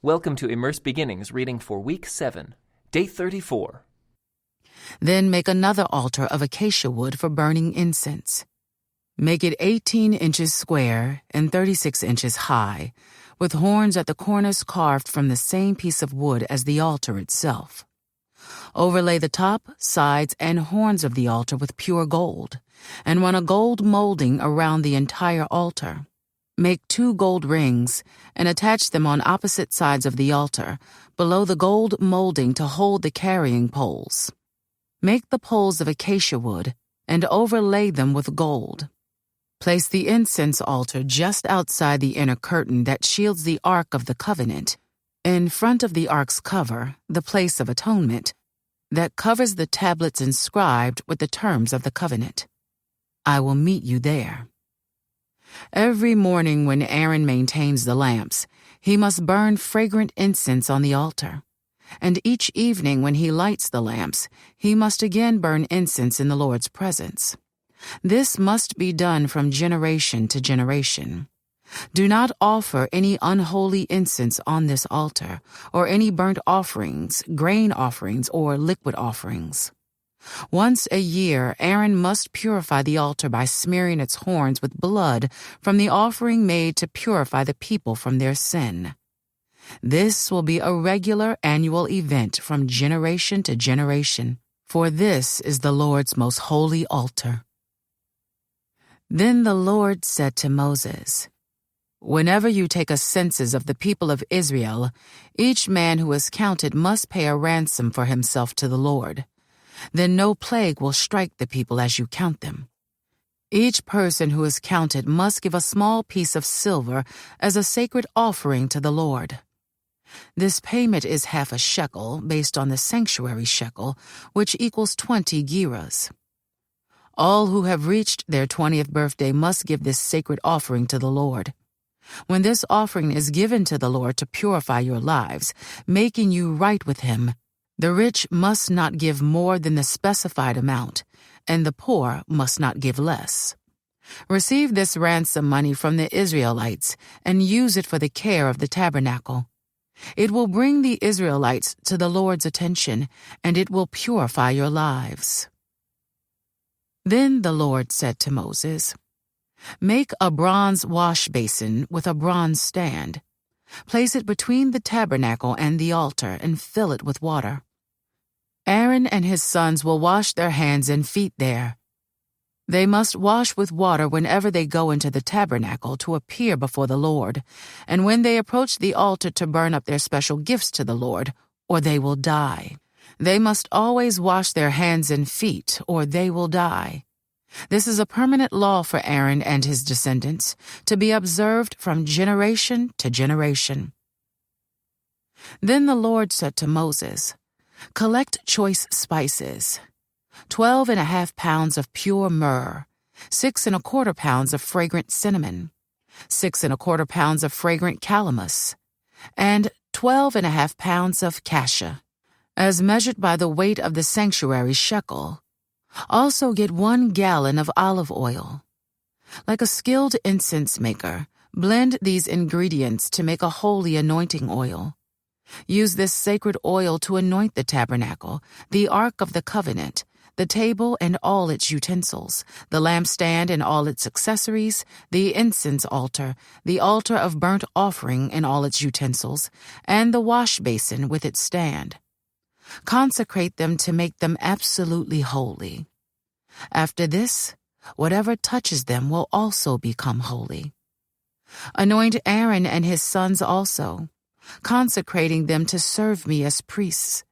Welcome to Immerse Beginnings reading for Week 7, Day 34. Then make another altar of acacia wood for burning incense. Make it 18 inches square and 36 inches high, with horns at the corners carved from the same piece of wood as the altar itself. Overlay the top, sides, and horns of the altar with pure gold, and run a gold molding around the entire altar. Make 2 gold rings and attach them on opposite sides of the altar, below the gold molding to hold the carrying poles. Make the poles of acacia wood and overlay them with gold. Place the incense altar just outside the inner curtain that shields the Ark of the Covenant, in front of the Ark's cover, the place of atonement, that covers the tablets inscribed with the terms of the covenant. I will meet you there. Every morning when Aaron maintains the lamps, he must burn fragrant incense on the altar. And each evening when he lights the lamps, he must again burn incense in the Lord's presence. This must be done from generation to generation. Do not offer any unholy incense on this altar, or any burnt offerings, grain offerings, or liquid offerings. Once a year, Aaron must purify the altar by smearing its horns with blood from the offering made to purify the people from their sin. This will be a regular annual event from generation to generation, for this is the Lord's most holy altar. Then the Lord said to Moses, "Whenever you take a census of the people of Israel, each man who is counted must pay a ransom for himself to the Lord. Then no plague will strike the people as you count them. Each person who is counted must give a small piece of silver as a sacred offering to the Lord. This payment is half a shekel based on the sanctuary shekel, which equals 20 gerahs. All who have reached their 20th birthday must give this sacred offering to the Lord. When this offering is given to the Lord to purify your lives, making you right with Him, the rich must not give more than the specified amount, and the poor must not give less. Receive this ransom money from the Israelites and use it for the care of the tabernacle. It will bring the Israelites to the Lord's attention, and it will purify your lives." Then the Lord said to Moses, "Make a bronze wash basin with a bronze stand. Place it between the tabernacle and the altar and fill it with water. Aaron and his sons will wash their hands and feet there. They must wash with water whenever they go into the tabernacle to appear before the Lord, and when they approach the altar to burn up their special gifts to the Lord, or they will die. They must always wash their hands and feet, or they will die. This is a permanent law for Aaron and his descendants, to be observed from generation to generation." Then the Lord said to Moses, "Collect choice spices, 12.5 pounds of pure myrrh, 6.25 pounds of fragrant cinnamon, 6.25 pounds of fragrant calamus, and 12.5 pounds of cassia, as measured by the weight of the sanctuary shekel. Also get 1 gallon of olive oil. Like a skilled incense maker, blend these ingredients to make a holy anointing oil. Use this sacred oil to anoint the tabernacle, the Ark of the Covenant, the table and all its utensils, the lampstand and all its accessories, the incense altar, the altar of burnt offering and all its utensils, and the wash basin with its stand. Consecrate them to make them absolutely holy. After this, whatever touches them will also become holy. Anoint Aaron and his sons also, consecrating them to serve me as priests.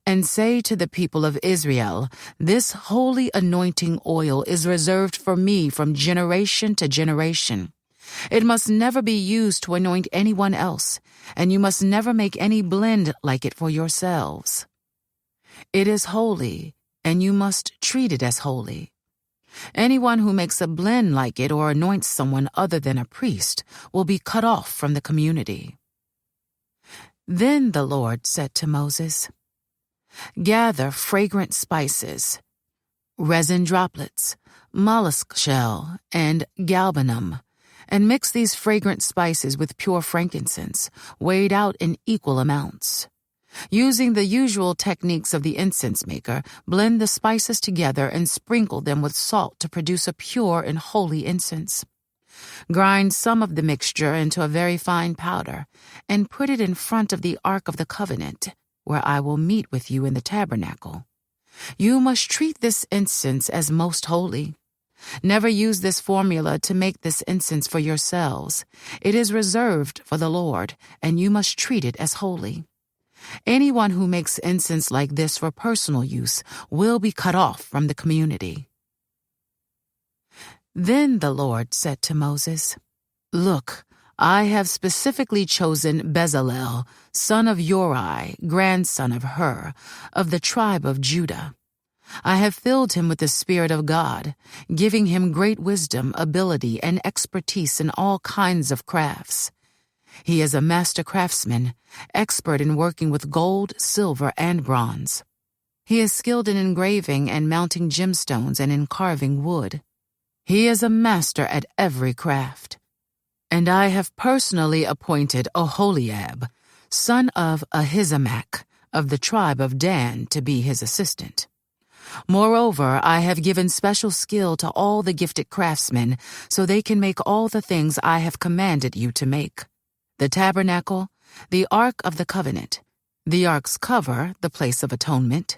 And say to the people of Israel, this holy anointing oil is reserved for me from generation to generation. It must never be used to anoint anyone else, and you must never make any blend like it for yourselves. It is holy, and you must treat it as holy. Anyone who makes a blend like it or anoints someone other than a priest will be cut off from the community." Then the Lord said to Moses, "Gather fragrant spices, resin droplets, mollusk shell, and galbanum, And mix these fragrant spices with pure frankincense, weighed out in equal amounts. Using the usual techniques of the incense maker, blend the spices together and sprinkle them with salt to produce a pure and holy incense. Grind some of the mixture into a very fine powder and put it in front of the Ark of the Covenant, where I will meet with you in the tabernacle. You must treat this incense as most holy. Never use this formula to make this incense for yourselves. It is reserved for the Lord, and you must treat it as holy. Anyone who makes incense like this for personal use will be cut off from the community. Then the Lord said to Moses, "Look, I have specifically chosen Bezalel, son of Uri, grandson of Hur, of the tribe of Judah. I have filled him with the Spirit of God, giving him great wisdom, ability, and expertise in all kinds of crafts. He is a master craftsman, expert in working with gold, silver, and bronze. He is skilled in engraving and mounting gemstones and in carving wood. He is a master at every craft. And I have personally appointed Oholiab, son of Ahisamach, of the tribe of Dan, to be his assistant. Moreover, I have given special skill to all the gifted craftsmen, so they can make all the things I have commanded you to make: the tabernacle, the Ark of the Covenant, the Ark's cover, the place of atonement,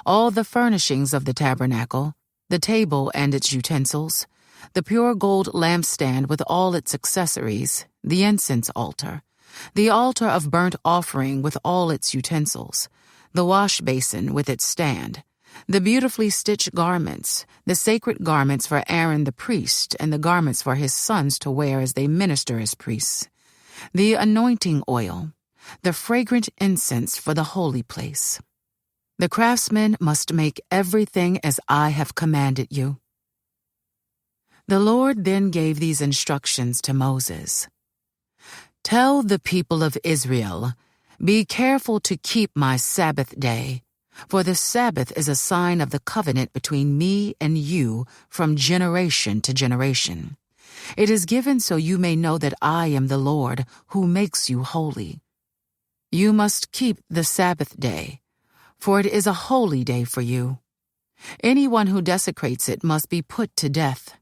all the furnishings of the tabernacle, the table and its utensils, the pure gold lampstand with all its accessories, the incense altar, the altar of burnt offering with all its utensils, the wash basin with its stand, the beautifully stitched garments, the sacred garments for Aaron the priest, and the garments for his sons to wear as they minister as priests, the anointing oil, the fragrant incense for the holy place. The craftsmen must make everything as I have commanded you." The Lord then gave these instructions to Moses. "Tell the people of Israel, be careful to keep my Sabbath day, for the Sabbath is a sign of the covenant between me and you from generation to generation. It is given so you may know that I am the Lord who makes you holy. You must keep the Sabbath day, for it is a holy day for you. Anyone who desecrates it must be put to death.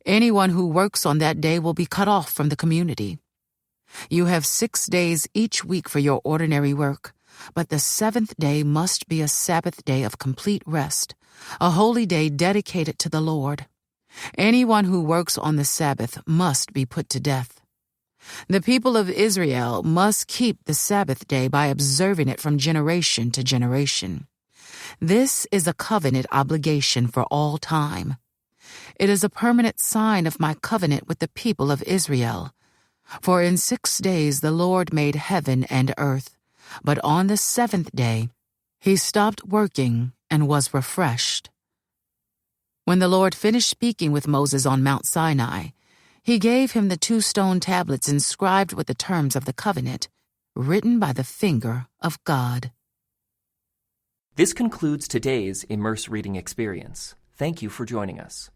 Anyone who works on that day will be cut off from the community. You have 6 days each week for your ordinary work, but the 7th day must be a Sabbath day of complete rest, a holy day dedicated to the Lord. Anyone who works on the Sabbath must be put to death. The people of Israel must keep the Sabbath day by observing it from generation to generation. This is a covenant obligation for all time. It is a permanent sign of my covenant with the people of Israel. For in 6 days the Lord made heaven and earth, but on the 7th day he stopped working and was refreshed." When the Lord finished speaking with Moses on Mount Sinai, he gave him the 2 stone tablets inscribed with the terms of the covenant, written by the finger of God. This concludes today's Immerse reading experience. Thank you for joining us.